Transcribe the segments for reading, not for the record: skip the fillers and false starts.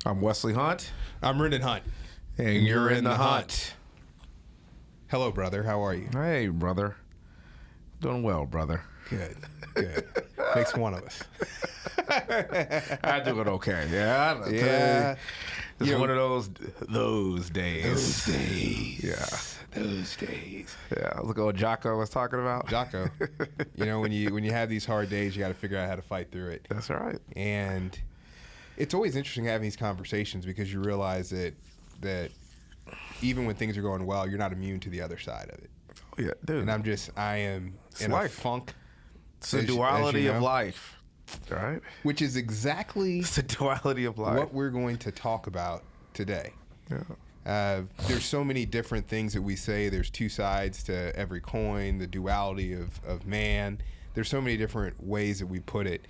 I'm Wesley Hunt. I'm Rendon Hunt. And you're in the hunt. Hello, brother. How are you? Hey, brother. Doing well, brother. Good. Makes one of us. I do it okay. Yeah. Yeah. It's one of those days. Those days. Yeah. Those days. Yeah. Look at what Jocko was talking about. Jocko. When you have these hard days, you got to figure out how to fight through it. That's right. And it's always interesting having these conversations because you realize that even when things are going well, you're not immune to the other side of it. Oh, yeah, dude. And I am in a funk. It's the duality of life, right? Which is exactly it's the duality of life. What we're going to talk about today. Yeah. There's so many different things that we say. There's two sides to every coin, the duality of man. There's so many different ways that we put it.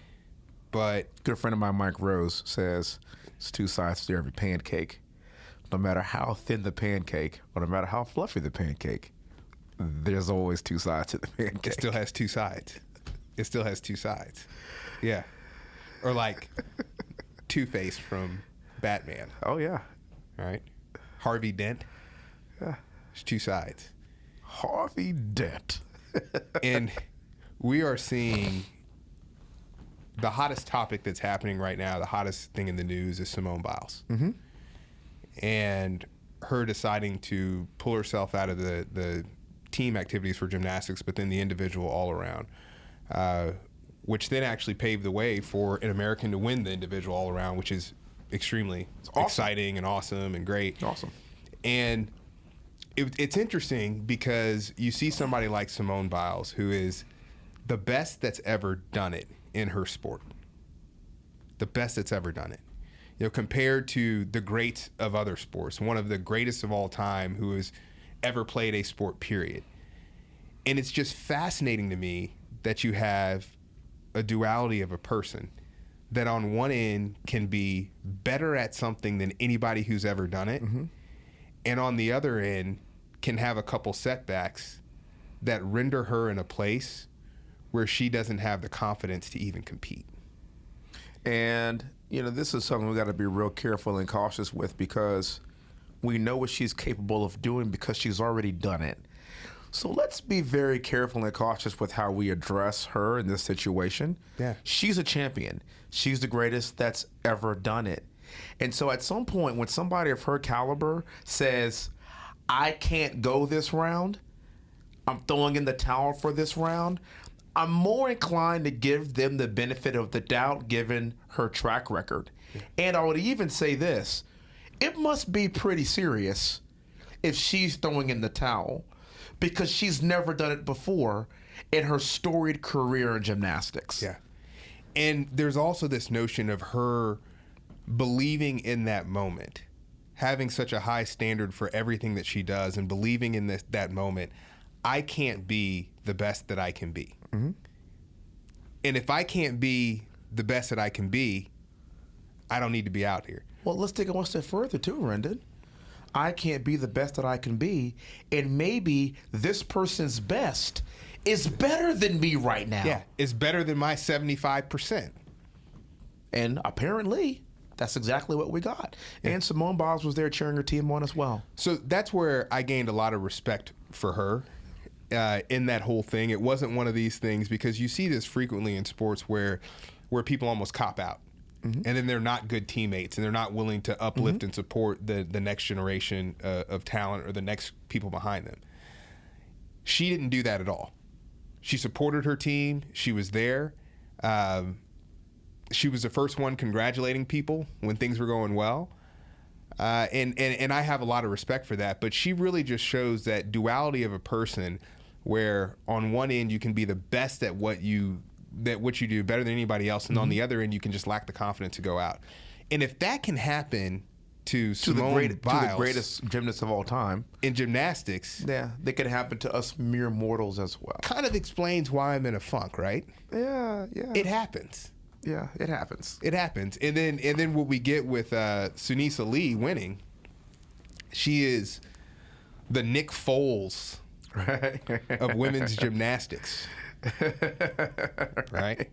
But good friend of mine, Mike Rose, says it's two sides to every pancake. No matter how thin the pancake, or no matter how fluffy the pancake, there's always two sides to the pancake. It still has two sides. Yeah. Or like Two-Face from Batman. Oh, yeah. Right? Harvey Dent. Yeah. There's two sides. Harvey Dent. And we are seeing the hottest topic that's happening right now, the hottest thing in the news is Simone Biles. Mm-hmm. And her deciding to pull herself out of the team activities for gymnastics, but then the individual all around, which then actually paved the way for an American to win the individual all around, which is extremely exciting and awesome and great. Awesome. And it's interesting because you see somebody like Simone Biles, who is the best that's ever done it in her sport. The best that's ever done it. Compared to the greats of other sports, one of the greatest of all time who has ever played a sport, period. And it's just fascinating to me that you have a duality of a person that on one end can be better at something than anybody who's ever done it, mm-hmm. and on the other end can have a couple setbacks that render her in a place where she doesn't have the confidence to even compete. And, this is something we got to be real careful and cautious with because we know what she's capable of doing because she's already done it. So let's be very careful and cautious with how we address her in this situation. Yeah. She's a champion. She's the greatest that's ever done it. And so at some point when somebody of her caliber says, I can't go this round, I'm throwing in the towel for this round, I'm more inclined to give them the benefit of the doubt given her track record. Yeah. And I would even say this, it must be pretty serious if she's throwing in the towel because she's never done it before in her storied career in gymnastics. Yeah. And there's also this notion of her believing in that moment, having such a high standard for everything that she does and believing in that moment, I can't be the best that I can be. Mm-hmm. And if I can't be the best that I can be, I don't need to be out here. Well, let's take it one step further too, Rendon. I can't be the best that I can be, and maybe this person's best is better than me right now. Yeah, it's better than my 75%. And apparently, that's exactly what we got. Yeah. And Simone Biles was there cheering her team on as well. So that's where I gained a lot of respect for her. In that whole thing, it wasn't one of these things because you see this frequently in sports where people almost cop out, mm-hmm. and then they're not good teammates and they're not willing to uplift mm-hmm. and support the next generation of talent or the next people behind them. She didn't do that at all. She supported her team. She was there. She was the first one congratulating people when things were going well. And I have a lot of respect for that, but she really just shows that duality of a person where on one end you can be the best at what you do better than anybody else, and mm-hmm. on the other end you can just lack the confidence to go out. And if that can happen to Simone Biles, to the greatest gymnast of all time in gymnastics, yeah, they could happen to us mere mortals as well. Kind of explains why I'm in a funk, right? Yeah. It happens. Yeah, it happens. It happens. And then what we get with Sunisa Lee winning, she is the Nick Foles of women's gymnastics. Right?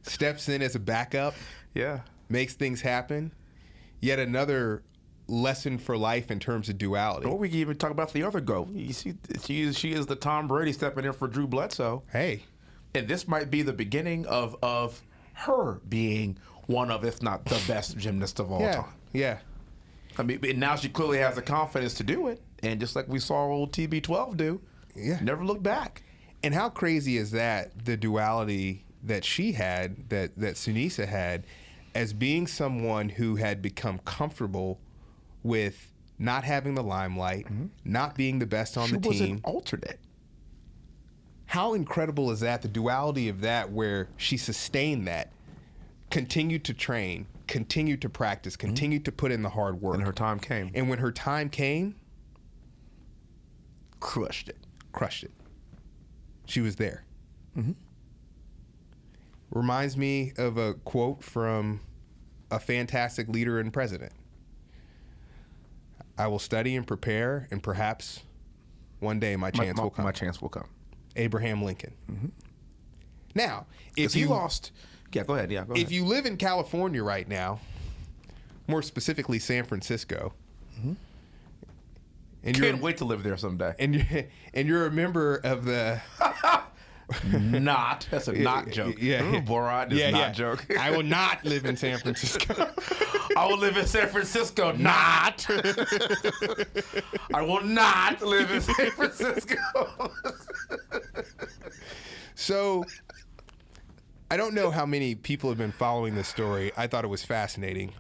Steps in as a backup. Yeah. Makes things happen. yet another lesson for life in terms of duality. Or we can even talk about the other GOAT. You see, she is the Tom Brady stepping in for Drew Bledsoe. Hey. And this might be the beginning of her being one of, if not the best gymnast of all time. Yeah. I mean, and now she clearly has the confidence to do it. And just like we saw old TB12 do, never look back. And how crazy is that, the duality that she had, that Sunisa had, as being someone who had become comfortable with not having the limelight, not being the best on the team. She was an alternate. How incredible is that, the duality of that, where she sustained that, continued to train, continued to practice, continued to put in the hard work. And her time came. And when her time came, crushed it. Crushed it. She was there. Reminds me of a quote from a fantastic leader and president. I will study and prepare, and perhaps one day my chance will come. My chance will come. Abraham Lincoln. Now, if he lost, go ahead. Yeah, go ahead. If you live in California right now, more specifically San Francisco, and can't wait to live there someday. And you're a member of the not. That's a not joke. Borat is not joke. I will not live in San Francisco. I will live in San Francisco. Not. I will not live in San Francisco. So, I don't know how many people have been following this story. I thought it was fascinating.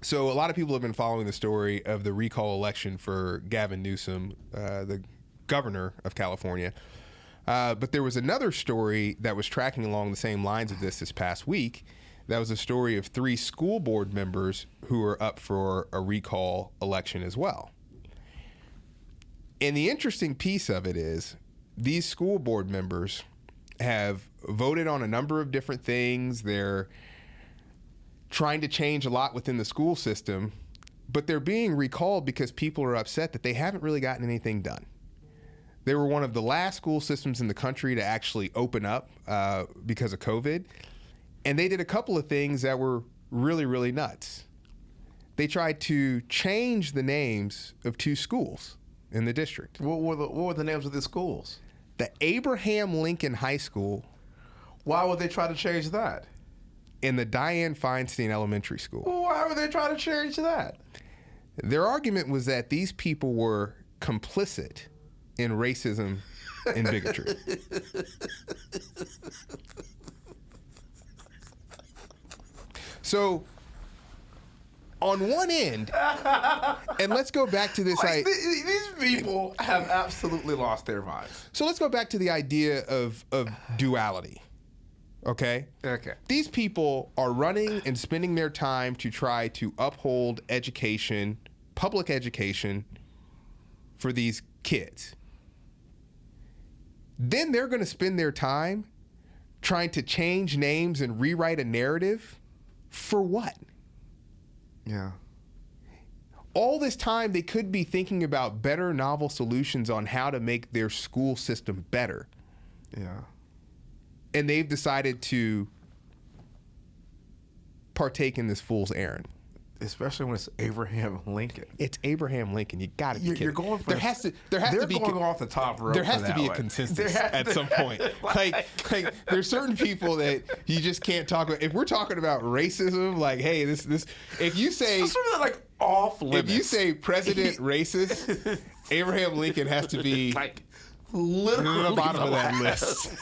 So, a lot of people have been following the story of the recall election for Gavin Newsom, the governor of California. But there was another story that was tracking along the same lines of this past week. That was a story of 3 school board members who are up for a recall election as well. And the interesting piece of it is these school board members have voted on a number of different things. They're trying to change a lot within the school system, but they're being recalled because people are upset that they haven't really gotten anything done. They were one of the last school systems in the country to actually open up because of COVID. And they did a couple of things that were really, really nuts. They tried to change the names of 2 schools in the district. What were the names of the schools? The Abraham Lincoln High School. Why would they try to change that? And the Dianne Feinstein Elementary School. Why would they try to change that? Their argument was that these people were complicit in racism and bigotry. So, on one end, and let's go back to this. These people have absolutely lost their minds. So let's go back to the idea of duality. Okay? Okay. These people are running and spending their time to try to uphold education, public education, for these kids. Then they're going to spend their time trying to change names and rewrite a narrative. For what? Yeah. All this time, they could be thinking about better novel solutions on how to make their school system better. Yeah. And they've decided to partake in this fool's errand. Especially when it's Abraham Lincoln. It's Abraham Lincoln. You got to be kidding. You're going for there has to be going off the top rope. There has to be a consensus at some point. Like there's certain people that you just can't talk about. If we're talking about racism, like, hey, this if you say it's sort of like off limits. If you say president racist, Abraham Lincoln has to be like literally the bottom of that list.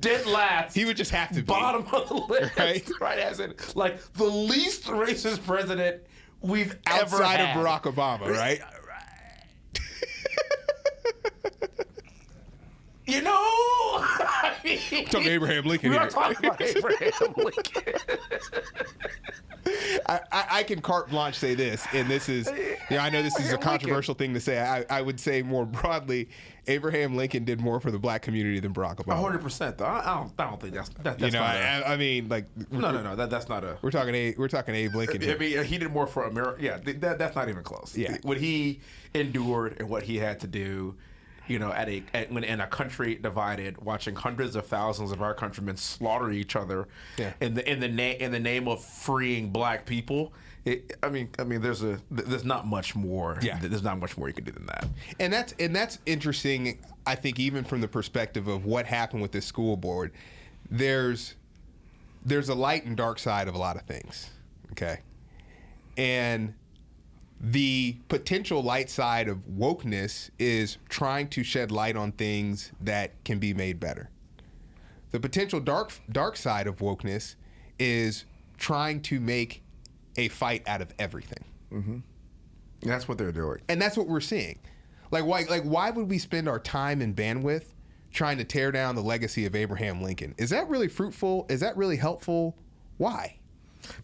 Dead last. He would just have to be bottom of the list, right? As in, like the least racist president we've ever outside had. of Barack Obama, right? You know, I mean, talking Abraham Lincoln. We here. are talking about Abraham Lincoln. I can carte blanche say this, and this is, I know this is a controversial thing to say. I would say more broadly, Abraham Lincoln did more for the black community than Barack Obama. 100%, though. I don't think that's I mean, like, no, that's not a. We're talking Abe Lincoln here. I mean, he did more for America. Yeah, that's not even close. Yeah. What he endured and what he had to do. when in a country divided, watching hundreds of thousands of our countrymen slaughter each other in the name of freeing black people. There's not much more. Yeah. There's not much more you can do than that. And that's interesting. I think even from the perspective of what happened with this school board, there's a light and dark side of a lot of things. Okay, and the potential light side of wokeness is trying to shed light on things that can be made better. The potential dark side of wokeness is trying to make a fight out of everything. Mm-hmm. That's what they're doing, and that's what we're seeing. Why would we spend our time and bandwidth trying to tear down the legacy of Abraham Lincoln? Is that really fruitful? Is that really helpful? Why?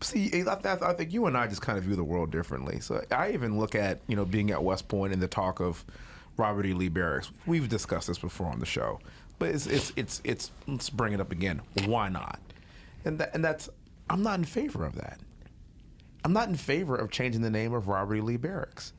See, I think you and I just kind of view the world differently. So I even look at, being at West Point and the talk of Robert E. Lee Barracks. We've discussed this before on the show, but let's bring it up again. Why not? And that's I'm not in favor of that. I'm not in favor of changing the name of Robert E. Lee Barracks.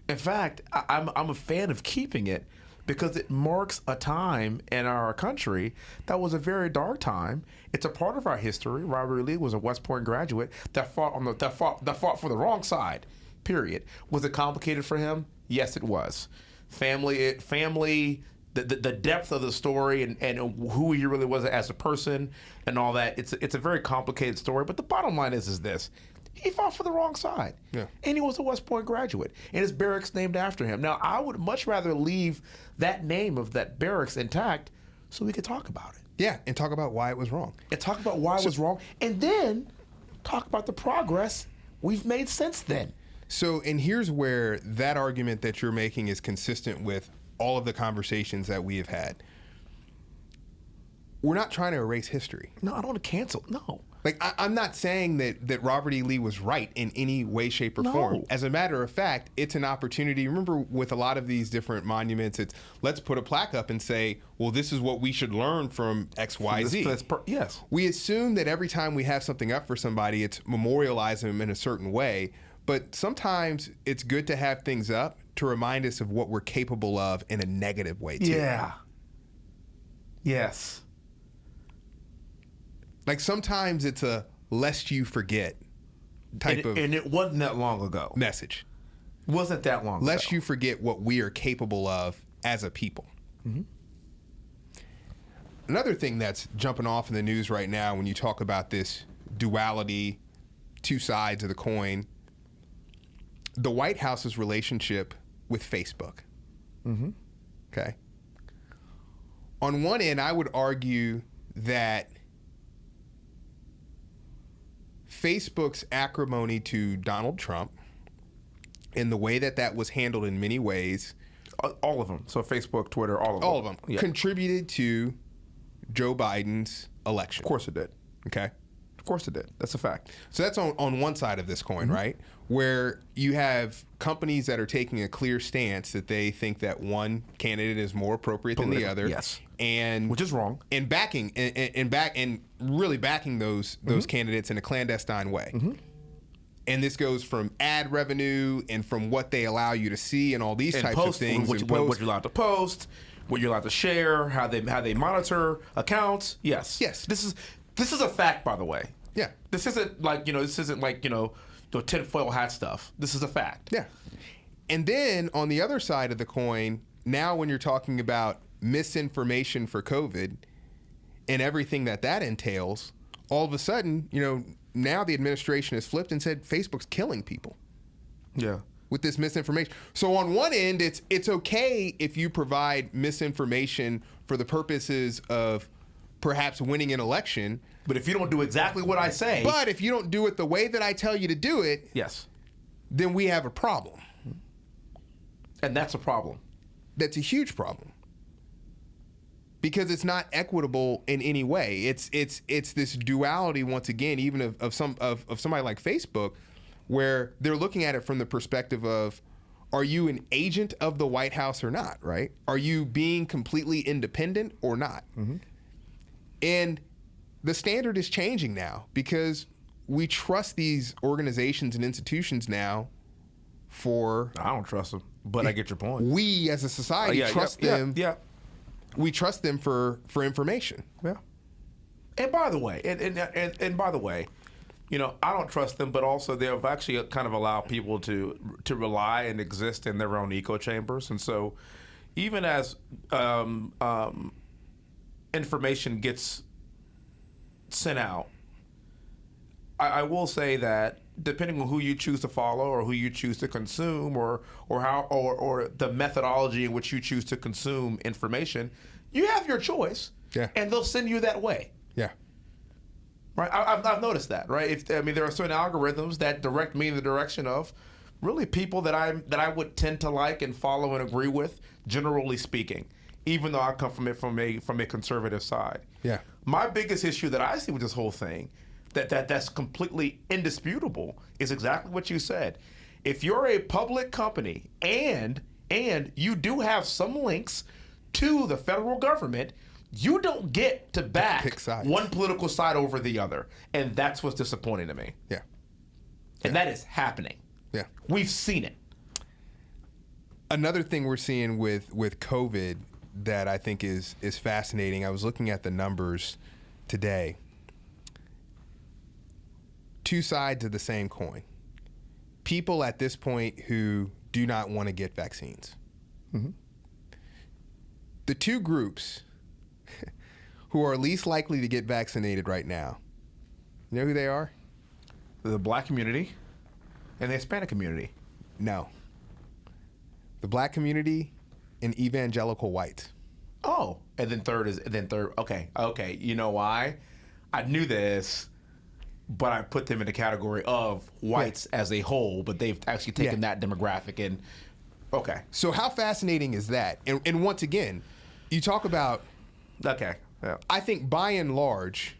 In fact, I'm a fan of keeping it because it marks a time in our country that was a very dark time. It's a part of our history. Robert E. Lee was a West Point graduate that fought for the wrong side. Period. Was it complicated for him? Yes, it was. Family. The depth of the story and who he really was as a person and all that. It's a very complicated story. But the bottom line is this. He fought for the wrong side. Yeah. And he was a West Point graduate. And his barracks named after him. Now, I would much rather leave that name of that barracks intact so we could talk about it. Yeah, and talk about why it was wrong. And talk about why it was wrong. And then talk about the progress we've made since then. So, and here's where that argument that you're making is consistent with all of the conversations that we have had. We're not trying to erase history. No, I don't want to cancel. No. I'm not saying that Robert E. Lee was right in any way, shape, or form. As a matter of fact, it's an opportunity. Remember, with a lot of these different monuments, it's let's put a plaque up and say, well, this is what we should learn from X, Y, Z. Yes. We assume that every time we have something up for somebody, it's memorialize them in a certain way. But sometimes it's good to have things up to remind us of what we're capable of in a negative way, too. Yeah. Yes. Sometimes it's a lest you forget type of and it wasn't that long ago. Message. Wasn't that long ago. Lest you forget what we are capable of as a people. Mm-hmm. Another thing that's jumping off in the news right now when you talk about this duality, two sides of the coin, the White House's relationship with Facebook. Mm-hmm. Okay. On one end, I would argue that Facebook's acrimony to Donald Trump and the way that was handled in many ways. All of them. So Facebook, Twitter, all of them. All of them. Yeah. Contributed to Joe Biden's election. Of course it did. Okay. Of course it did. That's a fact. So that's on one side of this coin, mm-hmm. right? Where you have companies that are taking a clear stance that they think that one candidate is more appropriate than the other. Yes. And which is wrong. And backing and really backing those mm-hmm. candidates in a clandestine way. Mm-hmm. And this goes from ad revenue and from what they allow you to see and all these types of things. What you're allowed to post, what you're allowed to share, how they monitor accounts. Yes. Yes. This is a fact, by the way. Yeah. This isn't like the tinfoil hat stuff. This is a fact. Yeah. And then on the other side of the coin, now when you're talking about misinformation for COVID and everything that entails, all of a sudden, now the administration has flipped and said Facebook's killing people. Yeah. With this misinformation. So on one end, it's okay if you provide misinformation for the purposes of perhaps winning an election. But if you don't do exactly what I say. But if you don't do it the way that I tell you to do it. Yes. Then we have a problem. And that's a problem. That's a huge problem. Because it's not equitable in any way. It's this duality once again, even of somebody like Facebook, where they're looking at it from the perspective of, are you an agent of the White House or not, right? Are you being completely independent or not? Mm-hmm. And the standard is changing now because we trust these organizations and institutions now for. I don't trust them, but I get your point. We as a society trust them. Yeah. We trust them for information. Yeah. And by the way, and by the way, you know, I don't trust them, but also they've actually kind of allowed people to rely and exist in their own echo chambers. And so even as information gets sent out, I will say that depending on who you choose to follow or who you choose to consume or the methodology in which you choose to consume information, you have your choice. Yeah. And they'll send you that way. Yeah. Right. I've noticed that. Right. There are certain algorithms that direct me in the direction of really people that I would tend to like and follow and agree with, generally speaking, even though I come from a conservative side. Yeah. My biggest issue that I see with this whole thing that's completely indisputable is exactly what you said. If you're a public company and you do have some links to the federal government, you don't get to back one political side over the other. And that's what's disappointing to me. Yeah. And that is happening. Yeah. We've seen it. Another thing we're seeing with COVID that I think is fascinating, I was looking at the numbers today. Two sides of the same coin. People at this point who do not want to get vaccines. Mm-hmm. The two groups who are least likely to get vaccinated right now, you know who they are? The black community and the Hispanic community. No. The black community and evangelical whites. Oh, and then third. Okay. You know why? I knew this, but I put them in the category of whites as a whole, but they've actually taken that demographic and okay. So how fascinating is that? And once again, you talk about okay. Yeah. I think by and large,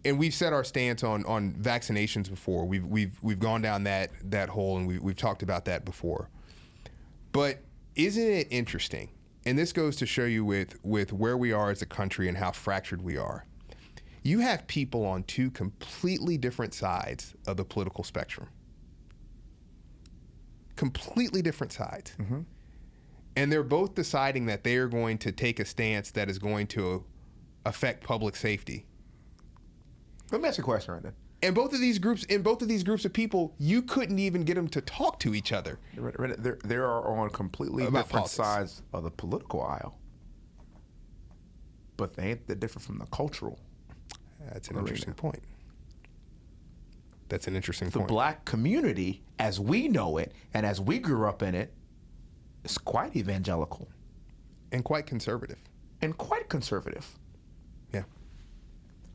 and we've set our stance on vaccinations before. We've gone down that hole and we've talked about that before. But isn't it interesting? And this goes to show you with where we are as a country and how fractured we are. You have people on two completely different sides of the political spectrum. Completely different sides. Mm-hmm. And they're both deciding that they are going to take a stance that is going to affect public safety. Let me ask you a question right then. And both of these groups of people, you couldn't even get them to talk to each other. They are on completely different politics. Sides of the political aisle. But they ain't that different from the cultural. That's an interesting point. That's an interesting point. The black community, as we know it and as we grew up in it, is quite evangelical. And quite conservative. Yeah.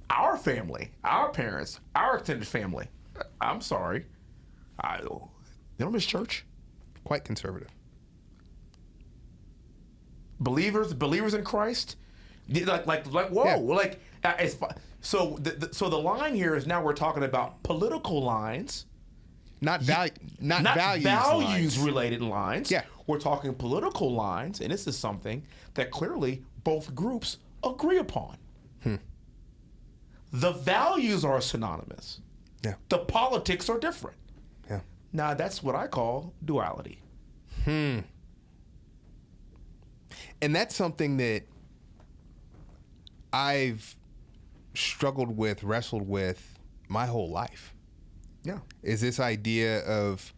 Our family, our parents, our extended family, I'm sorry, they don't miss church. Quite conservative. Believers in Christ, like whoa, yeah. So the line here is now we're talking about political lines, not values related lines. Yeah, we're talking political lines, and this is something that clearly both groups agree upon. The values are synonymous. Yeah. The politics are different. Yeah. Now that's what I call duality. And that's something that I've wrestled with my whole life. Yeah. Is this idea of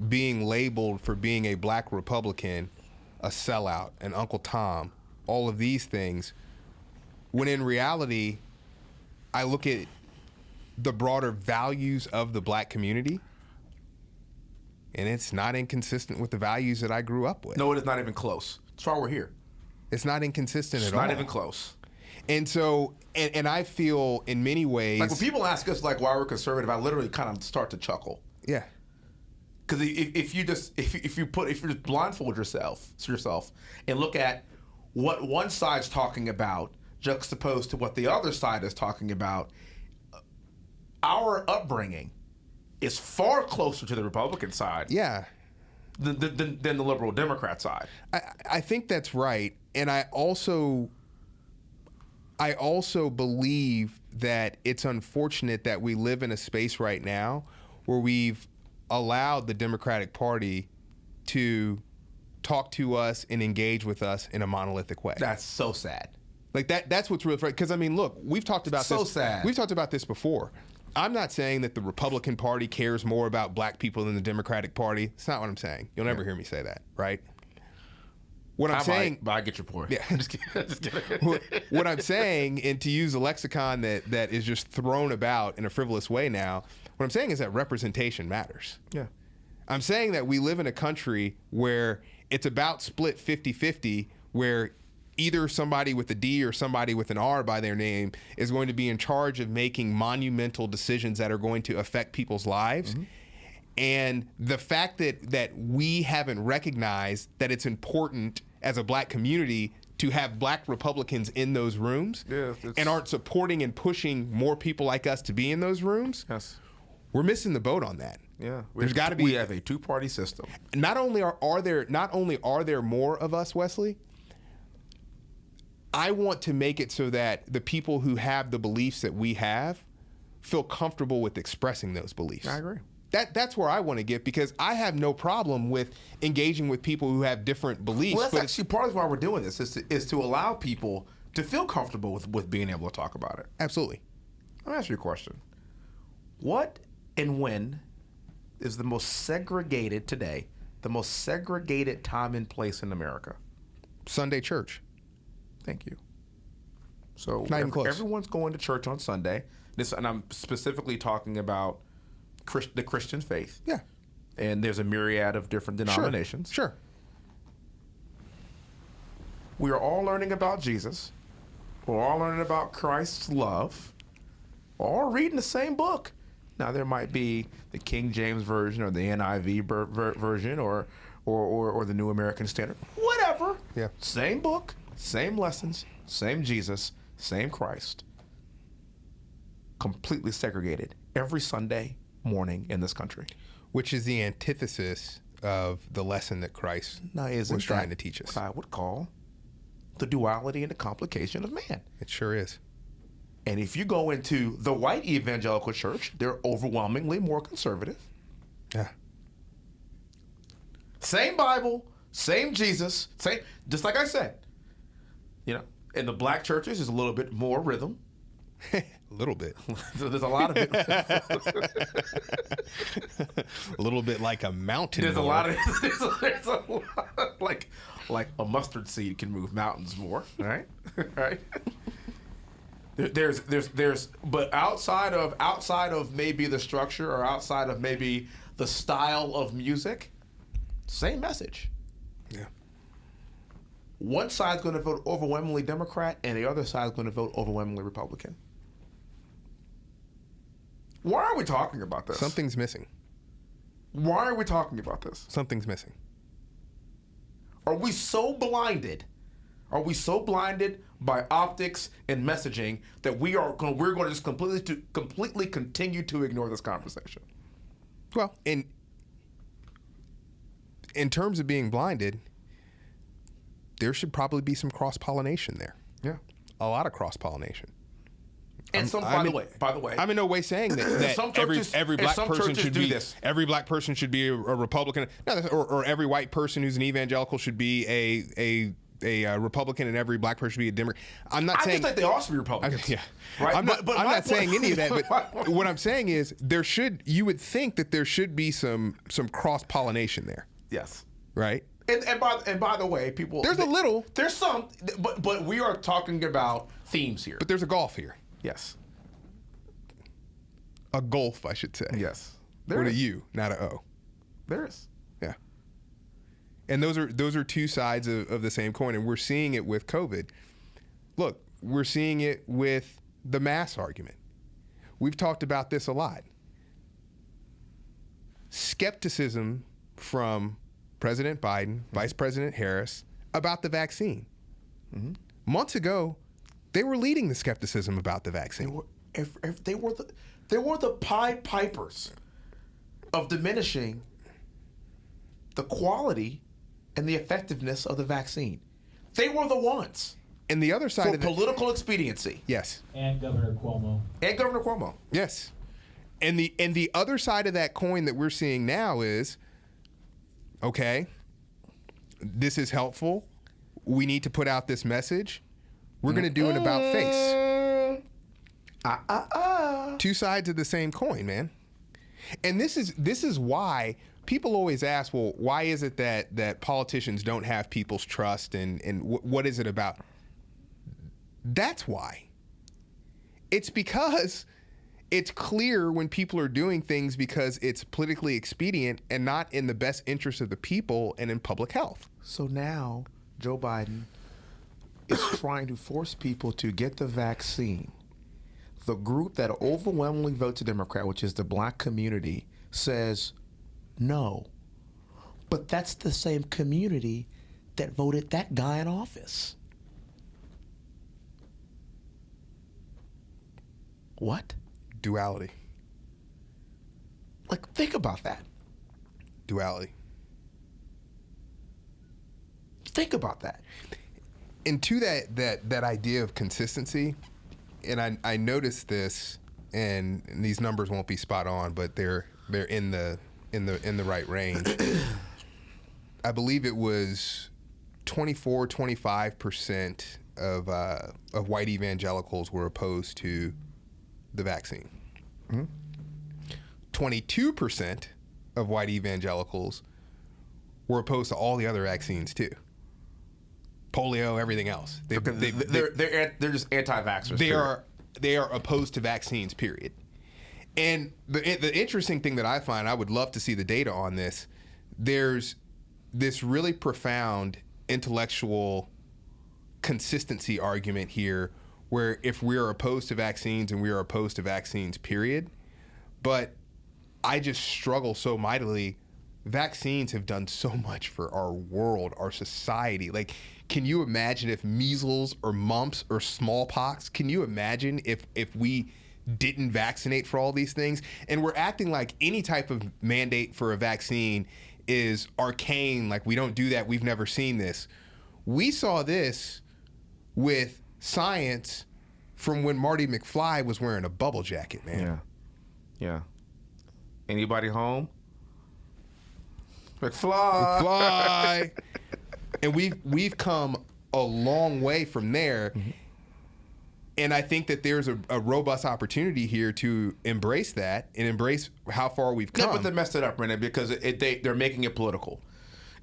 being labeled for being a black Republican, a sellout, an Uncle Tom, all of these things, when in reality, I look at the broader values of the black community, and it's not inconsistent with the values that I grew up with. No, it is not even close. That's why we're here. It's not inconsistent at all. It's not even close. And so, and I feel in many ways, like when people ask us like why we're conservative, I literally kind of start to chuckle. Yeah. Because if you just blindfold yourself and look at what one side's talking about juxtaposed to what the other side is talking about, our upbringing is far closer to the Republican side. Yeah. Than the liberal Democrat side. I think that's right. And I also believe that it's unfortunate that we live in a space right now where we've allowed the Democratic Party to talk to us and engage with us in a monolithic way. That's so sad. Like that's what's really frustrating. Because I mean, look, we've talked about So this. sad. We've talked about this before. I'm not saying that the Republican Party cares more about black people than the Democratic Party. It's not what I'm saying. You'll never hear me say that, right? What I'm saying, but I get your point. Yeah. Just kidding. what I'm saying, and to use a lexicon that is just thrown about in a frivolous way now, what I'm saying is that representation matters. Yeah. I'm saying that we live in a country where it's about split 50-50, where either somebody with a D or somebody with an R by their name is going to be in charge of making monumental decisions that are going to affect people's lives. Mm-hmm. And the fact that we haven't recognized that it's important as a black community to have black Republicans in those rooms and aren't supporting and pushing more people like us to be in those rooms, we're missing the boat on that. Yeah, there's got to be. We have a two-party system. Not only are there more of us, Wesley, I want to make it so that the people who have the beliefs that we have feel comfortable with expressing those beliefs. I agree. That's where I want to get, because I have no problem with engaging with people who have different beliefs. Well, that's actually part of why we're doing this, is to allow people to feel comfortable with being able to talk about it. Absolutely. Let me ask you a question. What and when is the most segregated today, the most segregated time and place in America? Sunday church. Thank you. So Not even close. Everyone's going to church on Sunday. And I'm specifically talking about the Christian faith. Yeah. And there's a myriad of different denominations. Sure. We are all learning about Jesus. We're all learning about Christ's love. We're all reading the same book. Now, there might be the King James Version or the NIV version or the New American Standard. Whatever. Yeah. Same book, same lessons, same Jesus, same Christ. Completely segregated every Sunday morning in this country. Which is the antithesis of the lesson that Christ was trying to teach us. What I would call the duality and the complication of man. It sure is. And if you go into the white evangelical church, they're overwhelmingly more conservative. Yeah. Same Bible, same Jesus, same, just like I said. You know, in the black churches, there's a little bit more rhythm. A little bit. So there's a lot of it. A little bit like a mountain. There's a lot like a mustard seed can move mountains more, right? Right. There's but outside of maybe the structure or outside of maybe the style of music, same message. Yeah. One side's going to vote overwhelmingly Democrat, and the other side's going to vote overwhelmingly Republican. Why are we talking about this? Something's missing. Why are we talking about this? Something's missing. Are we so blinded? Are we so blinded by optics and messaging that we're going to just completely continue to ignore this conversation? Well, in terms of being blinded, there should probably be some cross-pollination there. Yeah. A lot of cross-pollination. And by the way, I'm in no way saying that every black person should be this. Every black person should be a Republican, or every white person who's an evangelical should be a Republican, and every black person should be a Democrat. I'm not saying. I just think they all should be Republicans. Yeah, right. I'm not saying any of that. But what I'm saying is you would think that there should be some cross pollination there. Yes. Right. And by the way, people. There's some, but we are talking about themes here. But there's a gulf here. Yes. A gulf, I should say. Yes. With a U, not a O. There is. Yeah. And those are two sides of the same coin, and we're seeing it with COVID. Look, we're seeing it with the mask argument. We've talked about this a lot. Skepticism from President Biden, Vice President Harris, about the vaccine. Mm-hmm. Months ago, they were leading the skepticism about the vaccine. They were the Pied Pipers of diminishing the quality and the effectiveness of the vaccine. They were the ones. And the other side for political expediency. Yes. And Governor Cuomo. And Governor Cuomo. Yes. And the other side of that coin that we're seeing now is, okay, this is helpful. We need to put out this message. We're going to do an about face. Two sides of the same coin, man. And this is why people always ask, well, why is it that politicians don't have people's trust, and what is it about? That's why. It's because it's clear when people are doing things because it's politically expedient and not in the best interest of the people and in public health. So now Joe Biden is trying to force people to get the vaccine. The group that overwhelmingly votes Democrat, which is the black community, says no. But that's the same community that voted that guy in office. What? Duality. Like, think about that. Duality. Think about that. And to that idea of consistency, and I noticed this, and these numbers won't be spot on, but they're in the right range. I believe it was 25% of white evangelicals were opposed to the vaccine. 22% of white evangelicals were opposed to all the other vaccines too. Polio, everything else. They're just anti-vaxxers. They are opposed to vaccines, period. And the interesting thing that I find, I would love to see the data on this. There's this really profound intellectual consistency argument here, where if we are opposed to vaccines and we are opposed to vaccines, period. But I just struggle so mightily. Vaccines have done so much for our world, our society. Like, can you imagine if measles or mumps or smallpox, can you imagine if we didn't vaccinate for all these things? And we're acting like any type of mandate for a vaccine is arcane, like we don't do that, we've never seen this. We saw this with science from when Marty McFly was wearing a bubble jacket, man. Yeah. Anybody home? McFly. And we've come a long way from there. Mm-hmm. And I think that there's a robust opportunity here to embrace that and embrace how far we've come. Yeah, but they messed it up, Brennan, because they're making it political.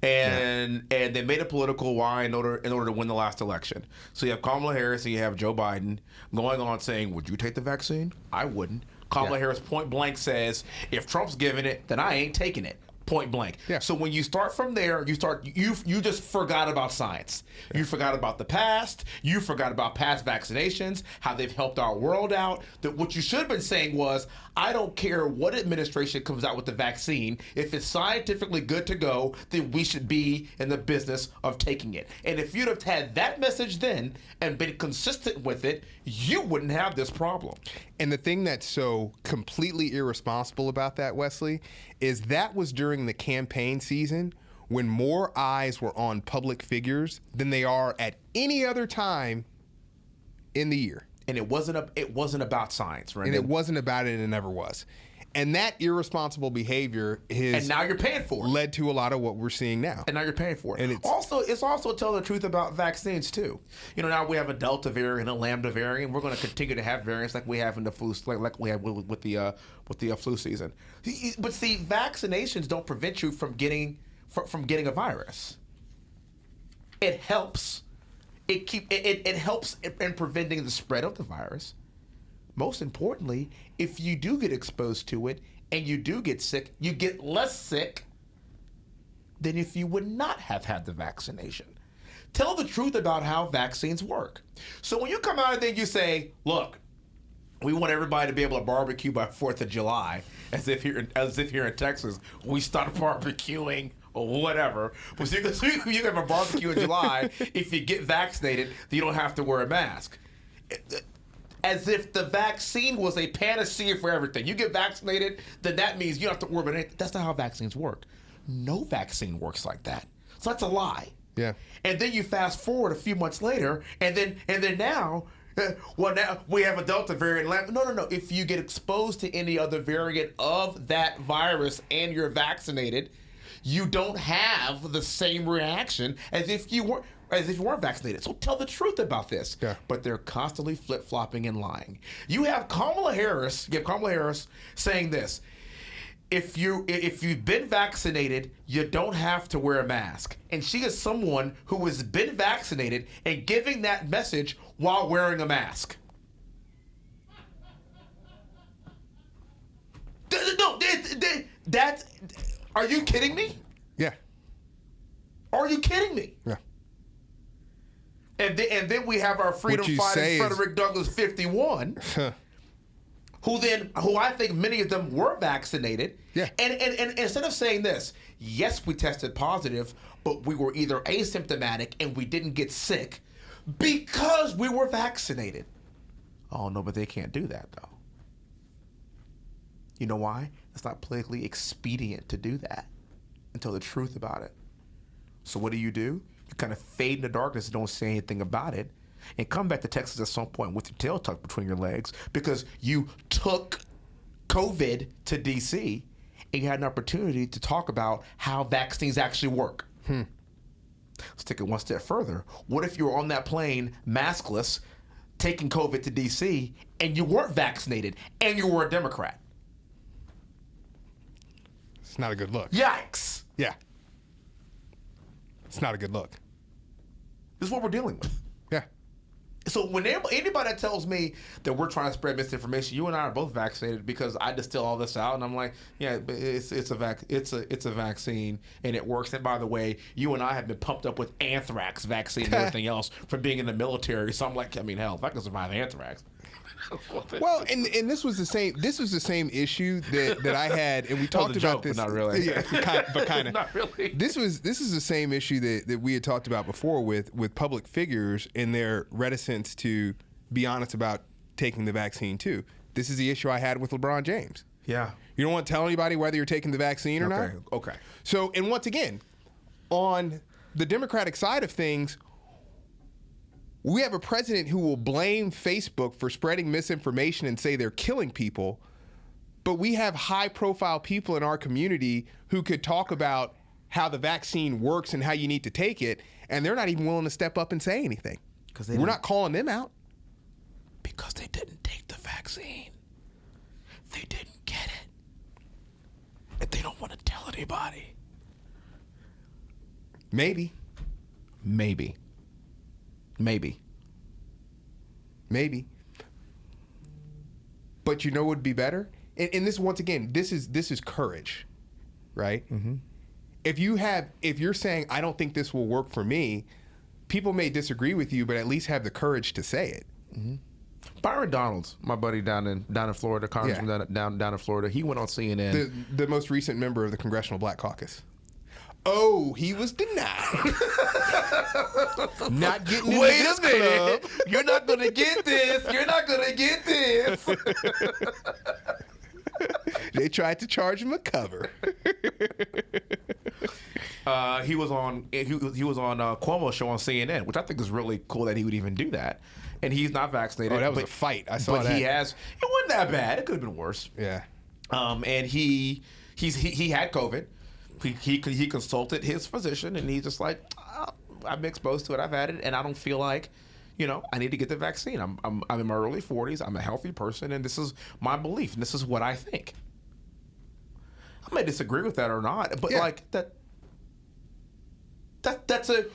And they made it political. Why? In order to win the last election. So you have Kamala Harris and you have Joe Biden going on saying, would you take the vaccine? I wouldn't. Kamala Harris point blank says, if Trump's giving it, then I ain't taking it. Point blank. Yeah. So when you start from there, you just forgot about science. Yeah. You forgot about the past. You forgot about past vaccinations, how they've helped our world out. That what you should have been saying was, I don't care what administration comes out with the vaccine. If it's scientifically good to go, then we should be in the business of taking it. And if you'd have had that message then and been consistent with it, you wouldn't have this problem. And the thing that's so completely irresponsible about that, Wesley, is that was during the campaign season when more eyes were on public figures than they are at any other time in the year. And it wasn't about science, right? And it wasn't about it, and it never was. And that irresponsible behavior and now you're paying for it. Led to a lot of what we're seeing now. And now you're paying for it. And it's also telling the truth about vaccines too. Now we have a Delta variant, a Lambda variant. We're going to continue to have variants like we have in the flu, like we have with the flu season. But see, vaccinations don't prevent you from getting a virus. It helps. It helps in preventing the spread of the virus. Most importantly, if you do get exposed to it and you do get sick, you get less sick than if you would not have had the vaccination. Tell the truth about how vaccines work. So when you come out and then you say, look, we want everybody to be able to barbecue by 4th of July, as if here in Texas, we start barbecuing or whatever. But so you can have a barbecue in July. If you get vaccinated, you don't have to wear a mask. As if the vaccine was a panacea for everything. You get vaccinated, then that means you don't have to worry about anything. That's not how vaccines work. No vaccine works like that. So that's a lie. Yeah. And then you fast forward a few months later, and then now Well, now we have a Delta variant. No. If you get exposed to any other variant of that virus and you're vaccinated, you don't have the same reaction as if you weren't vaccinated. So tell the truth about this. Yeah. But they're constantly flip-flopping and lying. You have Kamala Harris saying this. If you've been vaccinated, you don't have to wear a mask. And she is someone who has been vaccinated and giving that message while wearing a mask. No, that's. Are you kidding me? Yeah. Are you kidding me? Yeah. And then we have our freedom fighting Frederick Douglass 51. Who I think many of them were vaccinated. Yeah. And instead of saying this, yes, we tested positive, but we were either asymptomatic and we didn't get sick because we were vaccinated. Oh, no, but they can't do that, though. You know why? It's not politically expedient to do that and tell the truth about it. So what do? You kind of fade in the darkness and don't say anything about it and come back to Texas at some point with your tail tucked between your legs because you took COVID to D.C. and you had an opportunity to talk about how vaccines actually work. Let's take it one step further. What if you were on that plane maskless taking COVID to D.C. and you weren't vaccinated and you were a Democrat? It's not a good look. Yikes. Yeah. It's not a good look. This is what we're dealing with. Yeah. So when anybody that tells me that we're trying to spread misinformation, you and I are both vaccinated because I distill all this out, and I'm like, yeah, it's a vaccine and it works. And by the way, you and I have been pumped up with anthrax vaccine and everything else from being in the military. So I'm like, I mean, hell, if I can survive anthrax. Well, and this was the same issue that I had, and we talked about this. But not really. Yeah, but kind of. Not really. This is the same issue that we had talked about before with public figures and their reticence to be honest about taking the vaccine too. This is the issue I had with LeBron James. Yeah. You don't want to tell anybody whether you're taking the vaccine or not. Okay. So, and once again, on the Democratic side of things, we have a president who will blame Facebook for spreading misinformation and say they're killing people, but we have high-profile people in our community who could talk about how the vaccine works and how you need to take it, and they're not even willing to step up and say anything. We're not calling them out. Because they didn't take the vaccine. They didn't get it. And they don't want to tell anybody. Maybe. But you know what would be better? And this, once again, this is courage, right? Mm-hmm. If you're saying, I don't think this will work for me, people may disagree with you, but at least have the courage to say it. Mm-hmm. Byron Donalds, my buddy down in Florida, congressman down in Florida, he went on CNN. The most recent member of the Congressional Black Caucus. Oh, he was denied. Not getting into this club. You're not going to get this. They tried to charge him a cover. He was on Cuomo's show on CNN, which I think is really cool that he would even do that. And he's not vaccinated. Oh, that was a fight. I saw that. But it wasn't that bad. It could have been worse. Yeah. And he had COVID. He consulted his physician, and he's just like, I've been exposed to it. I've had it, and I don't feel like, I need to get the vaccine. I'm in my early 40s. I'm a healthy person, and this is my belief, and this is what I think. I may disagree with that or not, but that's a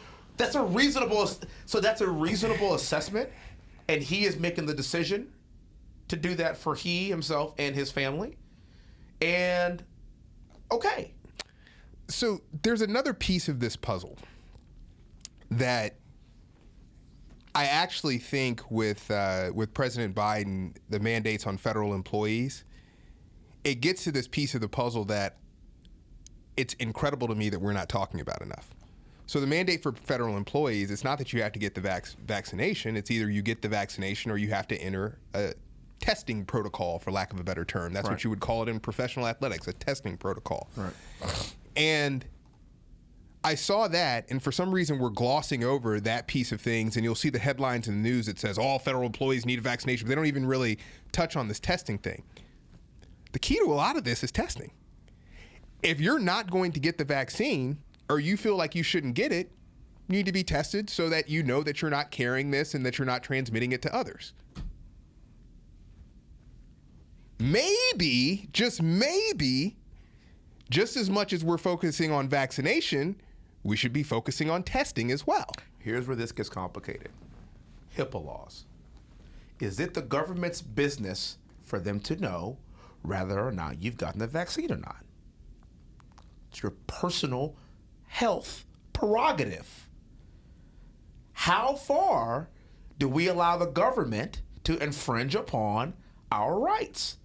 reasonable. So that's a reasonable assessment, and he is making the decision to do that for himself and his family, and okay. So there's another piece of this puzzle that I actually think with President Biden, the mandates on federal employees, it gets to this piece of the puzzle that it's incredible to me that we're not talking about enough. So the mandate for federal employees, it's not that you have to get the vaccination. It's either you get the vaccination or you have to enter a testing protocol, for lack of a better term. That's what you would call it in professional athletics, a testing protocol. Right. And I saw that, and for some reason we're glossing over that piece of things, and you'll see the headlines in the news that says all federal employees need a vaccination, but they don't even really touch on this testing thing. The key to a lot of this is testing. If you're not going to get the vaccine, or you feel like you shouldn't get it, you need to be tested so that you know that you're not carrying this and that you're not transmitting it to others. Maybe, just maybe, just as much as we're focusing on vaccination, we should be focusing on testing as well. Here's where this gets complicated. HIPAA laws. Is it the government's business for them to know whether or not you've gotten the vaccine or not? It's your personal health prerogative. How far do we allow the government to infringe upon our rights?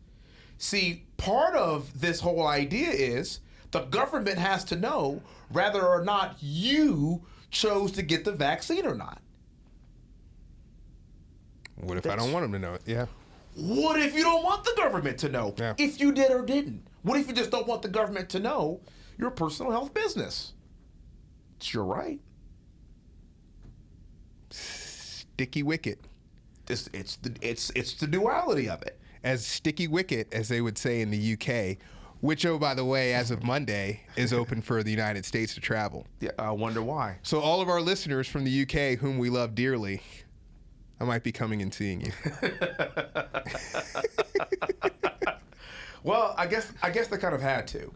See, part of this whole idea is the government has to know whether or not you chose to get the vaccine or not. What if I don't want them to know it? Yeah. What if you don't want the government to know if you did or didn't? What if you just don't want the government to know your personal health business? It's your right. Sticky wicket. It's the duality of it. As sticky wicket, as they would say in the UK, which, oh, by the way, as of Monday, is open for the United States to travel. Yeah, I wonder why. So all of our listeners from the UK, whom we love dearly, I might be coming and seeing you. Well, I guess they kind of had to,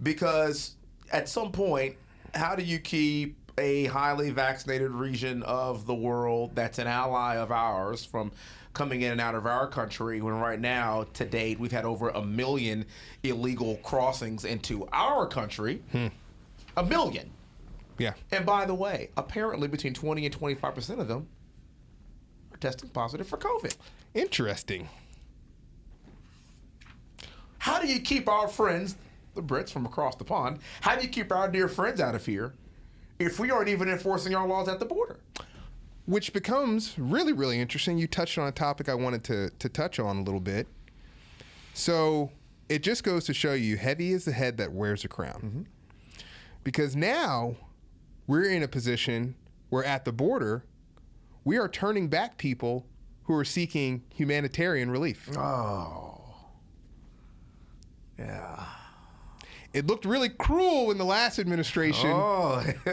because at some point, how do you keep a highly vaccinated region of the world that's an ally of ours from coming in and out of our country when right now, to date, we've had over 1 million illegal crossings into our country? 1 million. Yeah. And by the way, apparently between 20 and 25% of them are testing positive for COVID. Interesting. How do you keep our friends, the Brits from across the pond, how do you keep our dear friends out of here if we aren't even enforcing our laws at the border? Which becomes really, really interesting. You touched on a topic I wanted to touch on a little bit. So it just goes to show you, heavy is the head that wears a crown. Mm-hmm. Because now we're in a position where at the border, we are turning back people who are seeking humanitarian relief. Oh. Yeah. It looked really cruel when the last administration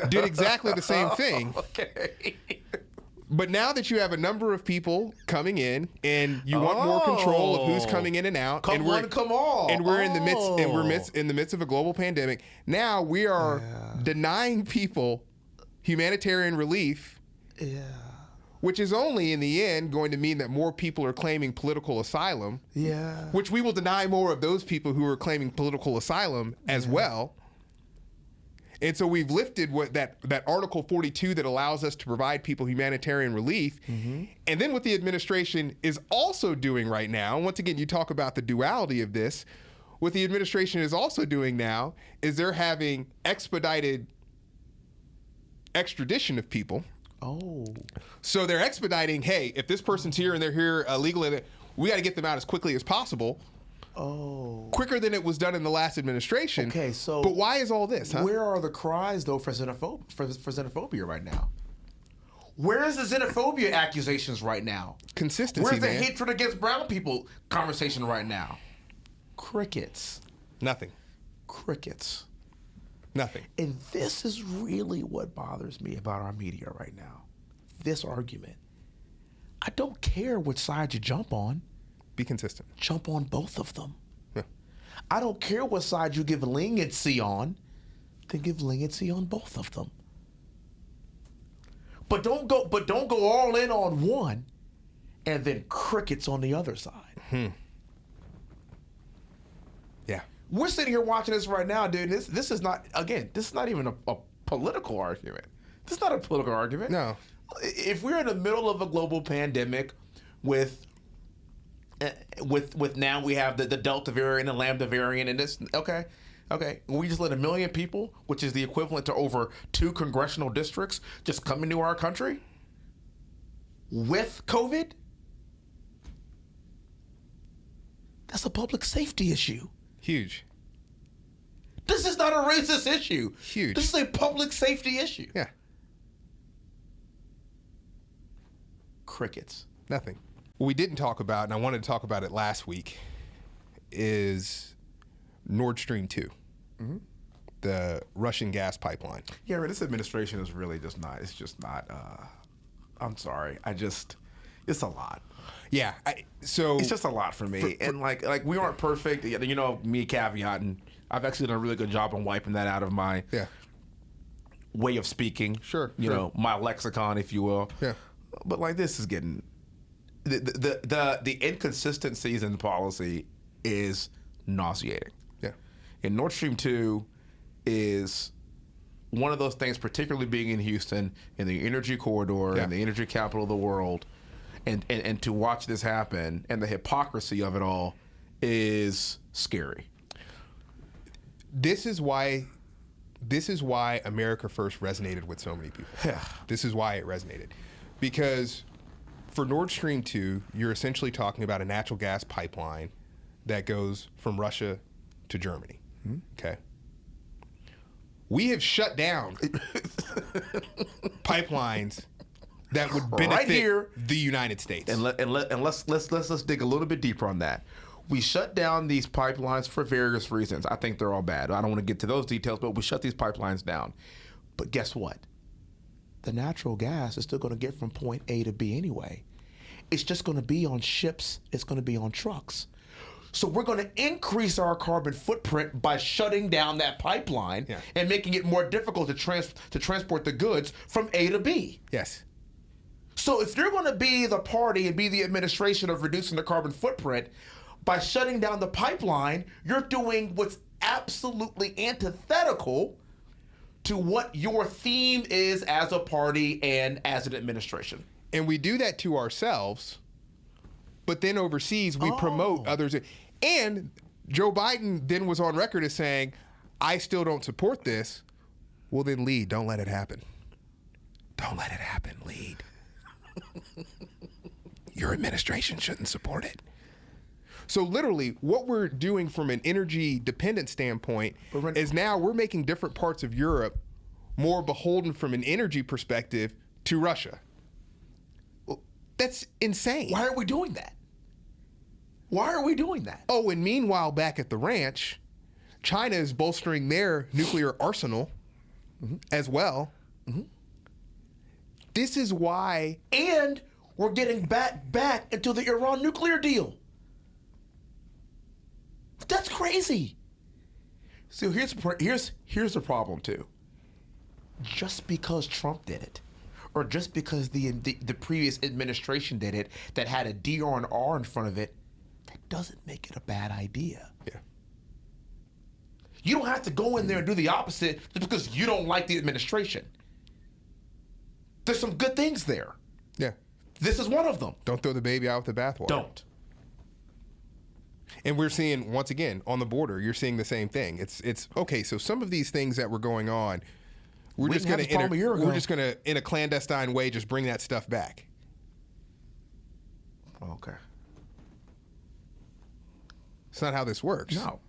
did exactly the same thing. Okay. But now that you have a number of people coming in, and you want more control of who's coming in and out, come on, and we're in the midst of a global pandemic. Now we are denying people humanitarian relief. Yeah. Which is only in the end going to mean that more people are claiming political asylum. Yeah. Which we will deny more of those people who are claiming political asylum as well. And so we've lifted what that Article 42 that allows us to provide people humanitarian relief. Mm-hmm. And then what the administration is also doing right now, and once again, you talk about the duality of this, what the administration is also doing now is they're having expedited extradition of people. Oh. So they're expediting, hey, if this person's here and they're here illegally, we got to get them out as quickly as possible. Oh. Quicker than it was done in the last administration. Okay, so. But why is all this, huh? Where are the cries, though, for xenophobia right now? Where is the xenophobia accusations right now? Consistency, Where's the man. hatred against brown people conversation right now? Crickets. Nothing. Crickets. Nothing. And this is really what bothers me about our media right now. This argument. I don't care which side you jump on. Be consistent. Jump on both of them. Yeah. I don't care what side you give leniency on. Then give leniency on both of them. But don't go all in on one and then crickets on the other side. Yeah. We're sitting here watching this right now, dude. This is not even a political argument. This is not a political argument. No. If we're in the middle of a global pandemic with now we have the Delta variant and Lambda variant and this, okay. We just let 1 million people, which is the equivalent to over 2 congressional districts, just come into our country with COVID. That's a public safety issue. Huge. This is not a racist issue. Huge. This is a public safety issue. Yeah. Crickets. Nothing. What we didn't talk about, and I wanted to talk about it last week, is Nord Stream 2, the Russian gas pipeline. Yeah, this administration is really just not. It's just not. I'm sorry. It's a lot. Yeah. So it's just a lot for me. And like we aren't perfect. You know, me caveating. I've actually done a really good job on wiping that out of my way of speaking. Sure. You know, my lexicon, if you will. Yeah. But like this is getting the inconsistencies in policy is nauseating. Yeah. And Nord Stream 2 is one of those things, particularly being in Houston, in the energy corridor, and the energy capital of the world, and to watch this happen and the hypocrisy of it all is scary. This is why America First resonated with so many people. Yeah. This is why it resonated. Because for Nord Stream 2, you're essentially talking about a natural gas pipeline that goes from Russia to Germany. Okay. We have shut down pipelines that would benefit the United States. And let's dig a little bit deeper on that. We shut down these pipelines for various reasons. I think they're all bad. I don't want to get to those details, but we shut these pipelines down. But guess what? The natural gas is still going to get from point A to B anyway. It's just going to be on ships. It's going to be on trucks. So we're going to increase our carbon footprint by shutting down that pipeline and making it more difficult to transport the goods from A to B. Yes. So if you're going to be the party and be the administration of reducing the carbon footprint, by shutting down the pipeline, you're doing what's absolutely antithetical to what your theme is as a party and as an administration. And we do that to ourselves, but then overseas we promote others. And Joe Biden then was on record as saying, I still don't support this. Well, then lead. Don't let it happen. Don't let it happen. Lead. Your administration shouldn't support it. So literally what we're doing from an energy dependent standpoint is now we're making different parts of Europe more beholden from an energy perspective to Russia. That's insane. Why are we doing that? Why are we doing that? Oh, and meanwhile, back at the ranch, China is bolstering their nuclear arsenal as well. This is why. And we're getting back into the Iran nuclear deal. That's crazy. So here's the problem too. Just because Trump did it, or just because the previous administration did it that had a D or an R in front of it, that doesn't make it a bad idea. Yeah. You don't have to go in there and do the opposite just because you don't like the administration. There's some good things there. Yeah. This is one of them. Don't throw the baby out with the bathwater. Don't. And we're seeing, once again, on the border, you're seeing the same thing. It's okay, so some of these things that were going on, we're just going to, in a clandestine way, just bring that stuff back. Okay. It's not how this works. No.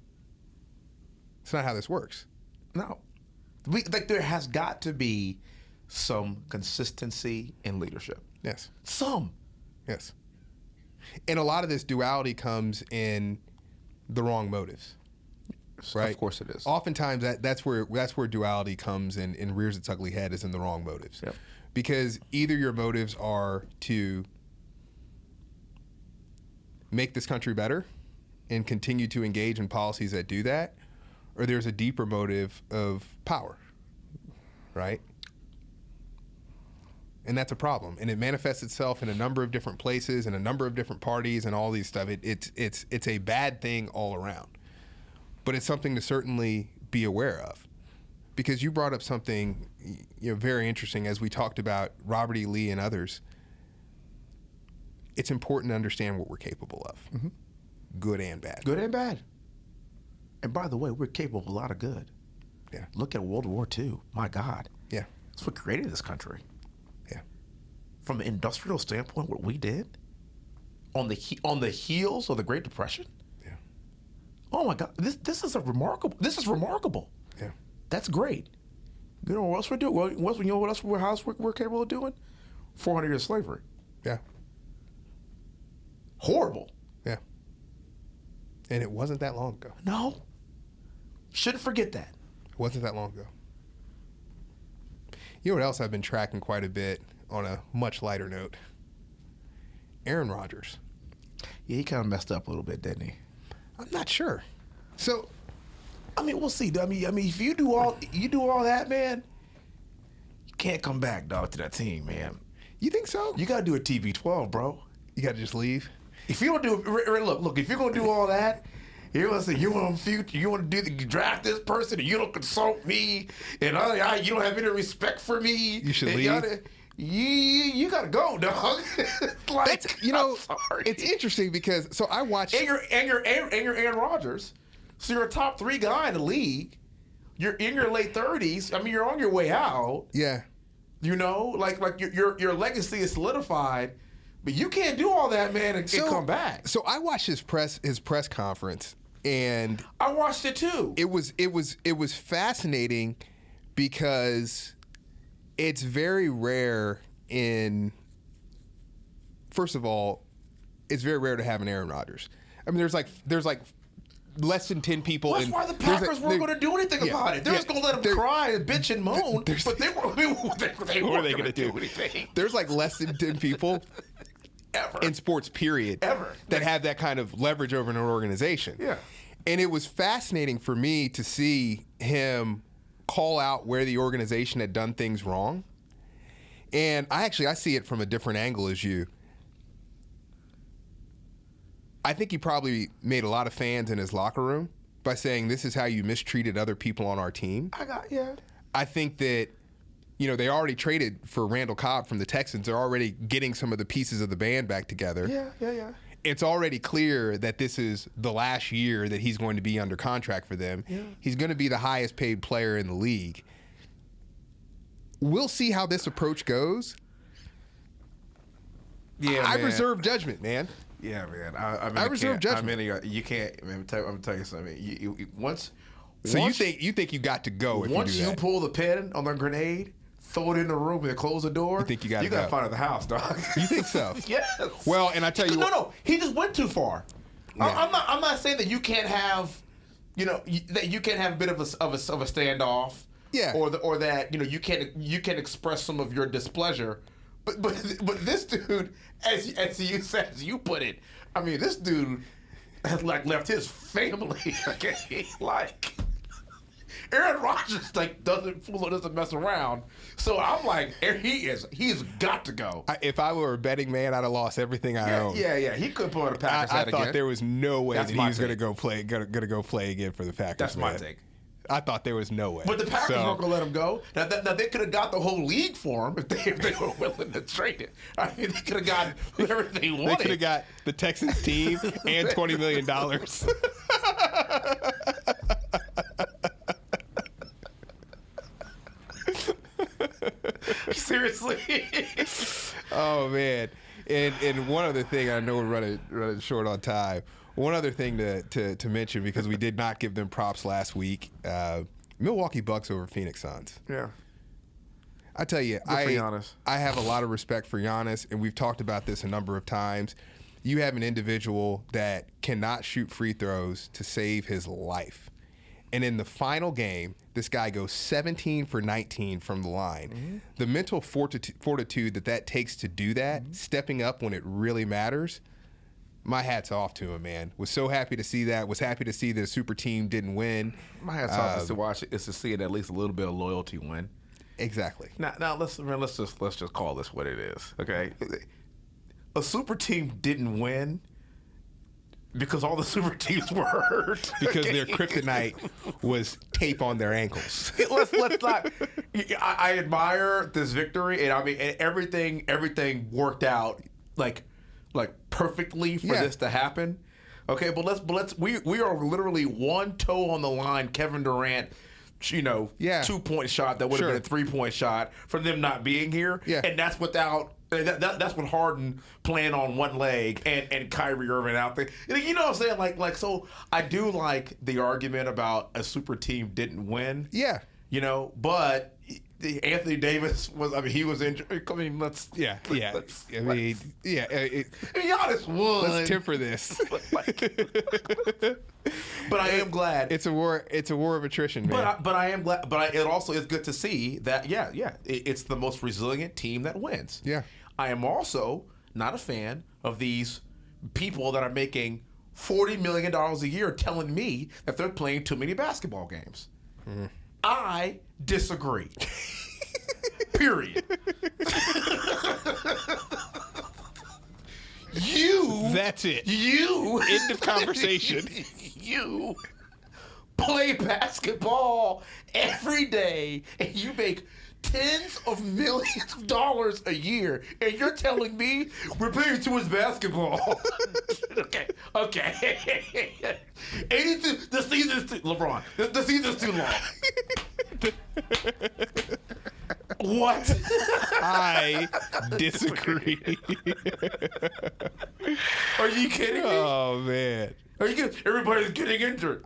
It's not how this works. No. There has got to be some consistency in leadership. Yes. Some. Yes. And a lot of this duality comes in the wrong motives, right? Of course it is. Oftentimes that's where duality comes and rears its ugly head, is in the wrong motives. Yep. Because either your motives are to make this country better and continue to engage in policies that do that, or there's a deeper motive of power, right? And that's a problem, and it manifests itself in a number of different places and a number of different parties and all these stuff. It's a bad thing all around, but it's something to certainly be aware of, because you brought up something very interesting as we talked about Robert E. Lee and others. It's important to understand what we're capable of, good and bad. Good and bad. And by the way, we're capable of a lot of good. Yeah. Look at World War II. My God. Yeah. It's what created this country. Yeah. From an industrial standpoint, what we did on the heels of the Great Depression. Yeah. Oh my God, this is remarkable. This is remarkable. Yeah. That's great. You know what else we're doing? You know what else we're capable of doing? 400 years of slavery. Yeah. Horrible. Yeah. And it wasn't that long ago. No. Shouldn't forget that. It wasn't that long ago. You know what else I've been tracking quite a bit on a much lighter note? Aaron Rodgers. Yeah, he kind of messed up a little bit, didn't he? I'm not sure. So, I mean, we'll see. I mean, if you do all that, man, you can't come back, dog, to that team, man. you think so? You got to do a TB12, bro. You got to just leave? If you don't do look, if you're gonna do all that, you're gonna say you want to draft this person, and you don't consult me, and you don't have any respect for me. You should leave. You gotta go, dog. Like, it's interesting because I watched and you're Aaron Rodgers, so you're a top 3 guy in the league. You're in your late 30s. I mean, you're on your way out. Yeah. Like your legacy is solidified. But you can't do all that, man, and come back. So I watched his press conference, and I watched it too. It was fascinating because it's very rare first of all, it's very rare to have an Aaron Rodgers. I mean, there's like less than 10 people. That's why the Packers weren't going to do anything about it. They're just going to let them cry and bitch and moan. But they weren't going to do anything. There's like less than 10 people ever in sports, period, that have that kind of leverage over an organization. Yeah. And it was fascinating for me to see him call out where the organization had done things wrong. And I see it from a different angle as you. I think he probably made a lot of fans in his locker room by saying, this is how you mistreated other people on our team. I think that, they already traded for Randall Cobb from the Texans. They're already getting some of the pieces of the band back together. Yeah. It's already clear that this is the last year that he's going to be under contract for them. Yeah. He's going to be the highest paid player in the league. We'll see how this approach goes. Yeah, I reserve judgment, man. Yeah, man. I reserve judgment. You can't. Man, I'm gonna tell you something. Once you think you got to go if once you do that. pull the pin on the grenade, throw it in the room and close the door. You think you got to find out the house, dog. You think so? Yes. Well, and I tell you, no. He just went too far. Yeah. I'm not saying that you can't have, that you can't have a bit of a standoff. Yeah. Or that you can express some of your displeasure. But this dude, as you put it, I mean, this dude has left his family. Like Aaron Rodgers doesn't mess around. So I'm like, he's got to go. If I were a betting man, I'd have lost everything I own. Yeah. He could put on a Packers hat again. I thought there was no way That's that he was going to go play again for the Packers. That's my take. I thought there was no way. But the Packers weren't going to let him go. Now they could have got the whole league for him if they were willing to trade it. I mean, they could have got whatever they wanted. They could have got the Texans team and $20 million. Seriously. Oh, man. And one other thing, I know we're running short on time. One other thing to mention, because we did not give them props last week, Milwaukee Bucks over Phoenix Suns. Yeah. I tell you, Good for Giannis. I have a lot of respect for Giannis, and we've talked about this a number of times. You have an individual that cannot shoot free throws to save his life. And in the final game, this guy goes 17 for 19 from the line. Mm-hmm. The mental fortitude that takes to do that, stepping up when it really matters, my hat's off to him, man. Was so happy to see that. Was happy to see the super team didn't win. My hat's off is to watch it. Is to see it at least a little bit of loyalty win. Exactly. Now let's just call this what it is. Okay, a super team didn't win because all the super teams were hurt. Because their kryptonite was tape on their ankles. Let's not. I admire this victory, and I mean, and everything worked out like perfectly for this to happen. Okay, but let's we are literally one toe on the line. Kevin Durant, 2-point shot that would have been a 3-point shot for them not being here. Yeah. And that's without That's what Harden playing on one leg and Kyrie Irving out there. You know what I'm saying? Like so I do like the argument about a super team didn't win. Yeah. You know, but Anthony Davis was. I mean, he was injured. I mean, let's. Yeah. Giannis won. Let's temper this. But I am glad it's a war. It's a war of attrition, man. But I am glad. But it also is good to see that. It's the most resilient team that wins. Yeah. I am also not a fan of these people that are making $40 million a year telling me that they're playing too many basketball games. Mm. I disagree. Period. That's it. End of conversation. You play basketball every day and you make tens of millions of dollars a year, and you're telling me we're playing too much basketball. Okay. 82. The season's too LeBron. The season's too long. What? I disagree. Are you kidding me? Oh man. Are you kidding? Everybody's getting injured.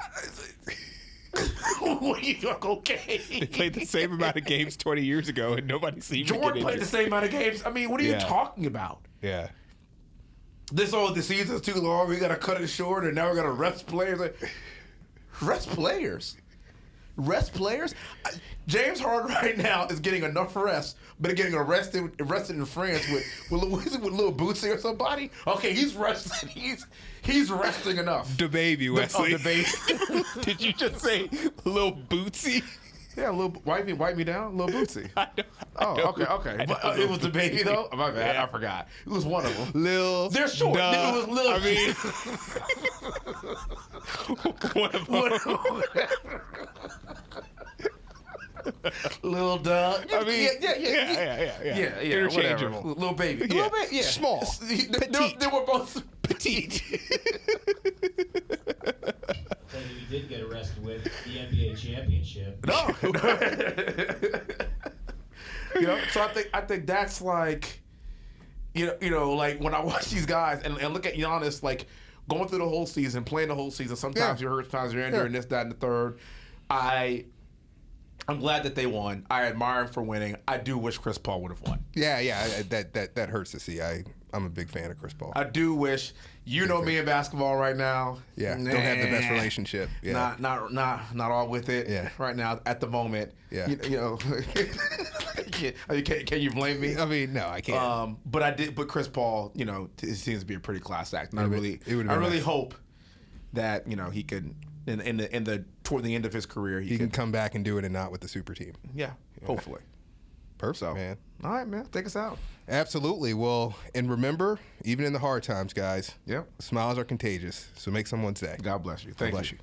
Okay. They played the same amount of games 20 years ago, and nobody seemed to get Jordan injured. played the same amount of games. I mean, what are you talking about? Yeah. The season's too long. We got to cut it short, and now we're going to rest players. Rest players? James Harden right now is getting enough rest, but getting arrested in France with Lil Bootsy or somebody. Okay, he's resting. He's resting enough. The baby, Wesley. The baby. Did you just say Lil Bootsy? Yeah, wipe me down, Lil Bootsy. Okay. It was the baby though. My bad, I forgot. It was one of them. Lil. They're short. Duh. It was Lil. I mean, one of them. Little Doug. I mean, yeah. Interchangeable. Whatever. Little baby. Yeah. Little baby. Yeah. Small. They were both petite. Then you did get arrested with the NBA championship. No. So I think that's like, like when I watch these guys and look at Giannis, like going through the whole season, playing the whole season. Sometimes you're hurt, sometimes you're injured, and this, that, and the third. I'm glad that they won. I admire him for winning. I do wish Chris Paul would have won. Yeah. That hurts to see. I'm a big fan of Chris Paul. I do wish. Know me in basketball right now. Yeah, don't have the best relationship. Yeah. Not all with it. Yeah. Right now at the moment. Yeah. Can you blame me? I mean, no, I can't. But Chris Paul, it seems to be a pretty class act. And I really nice. hope that he could toward the end of his career he can come back and do it and not with the super team. Yeah. Hopefully. Perfect, man. All right, man. Take us out. Absolutely. Well, and remember, even in the hard times, guys, Yep. smiles are contagious. So make someone's day. God bless you. God bless you.